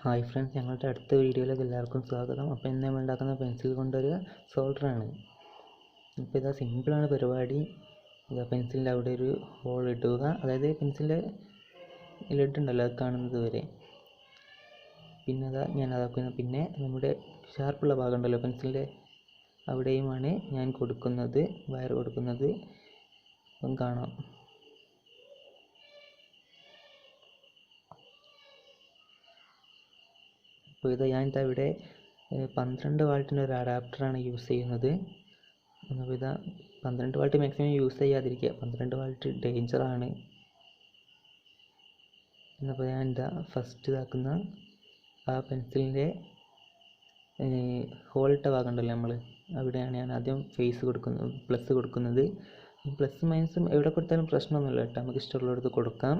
Hi friends, ഞങ്ങളുടെ അടുത്ത വീഡിയോയിലേക്ക് എല്ലാവർക്കും സ്വാഗതം. അപ്പോൾ ഇന്ന് നമ്മൾ ഉണ്ടാക്കുന്ന പെൻസിൽ കൊണ്ടൊരു സോൾഡറാണ്. ഇപ്പോൾ ഇതാ സിമ്പിളാണ് പരിപാടി. ഇതാ പെൻസിലിൻ്റെ അവിടെ ഒരു ഹോൾ ഇടുക, അതായത് പെൻസിലിൻ്റെ ലെഡ് ഉണ്ടല്ലോ അത് കാണുന്നത് വരെ. പിന്നെ അതാ ഞാൻ അതാക്കുന്നത്. പിന്നെ നമ്മുടെ ഷാർപ്പുള്ള ഭാഗം ഉണ്ടല്ലോ പെൻസിലിൻ്റെ, അവിടെയുമാണ് ഞാൻ കൊടുക്കുന്നത്, വയർ കൊടുക്കുന്നത്. അപ്പം കാണാം. അപ്പോൾ ഇത് ഞാൻ ഇവിടെ 12 വാൾട്ടിൻ്റെ ഒരു അഡാപ്റ്ററാണ് യൂസ് ചെയ്യുന്നത്. അപ്പോൾ ഇതാ 12 വാൾട്ട് മാക്സിമം യൂസ് ചെയ്യാതിരിക്കുക, 12 വാൾട്ട് ഡേഞ്ചറാണ്. എന്നപ്പോൾ ഞാൻ എന്താ ഫസ്റ്റ് ഇതാക്കുന്ന ആ പെൻസിലിൻ്റെ ഹോളിട്ട ഭാഗം ഉണ്ടല്ലോ നമ്മൾ, അവിടെയാണ് ഞാൻ ആദ്യം ഫേസ് കൊടുക്കുന്നത്, പ്ലസ് കൊടുക്കുന്നത്. പ്ലസ് മൈനസും എവിടെ കൊടുത്താലും പ്രശ്നമൊന്നുമില്ല കേട്ടോ, നമുക്ക് ഇഷ്ടമുള്ളിടത്ത് കൊടുക്കാം.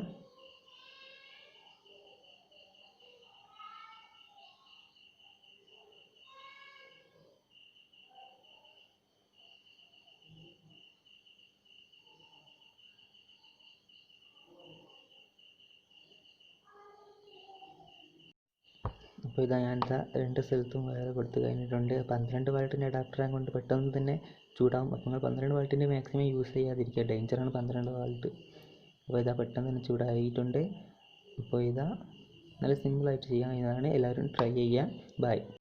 അപ്പോൾ ഇതാ ഞാൻ രണ്ട് സ്ഥലത്തും വയർ കൊടുത്ത് കഴിഞ്ഞിട്ടുണ്ട്. 12 വാൾട്ടിൻ്റെ അഡാപ്റ്റർ കൊണ്ട് പെട്ടെന്ന് തന്നെ ചൂടാവും. അപ്പോൾ നിങ്ങൾ 12 വാൾട്ടിൻ്റെ മാക്സിമം യൂസ് ചെയ്യാതിരിക്കുക, ഡേഞ്ചറാണ് 12 വാൾട്ട്. അപ്പോൾ ഇതാ പെട്ടെന്ന് തന്നെ ചൂടായിട്ടുണ്ട്. അപ്പോൾ ഇതാ നല്ല സിമ്പിളായിട്ട് ചെയ്യാം. ഇതാണ്, എല്ലാവരും ട്രൈ ചെയ്യുക. ബൈ.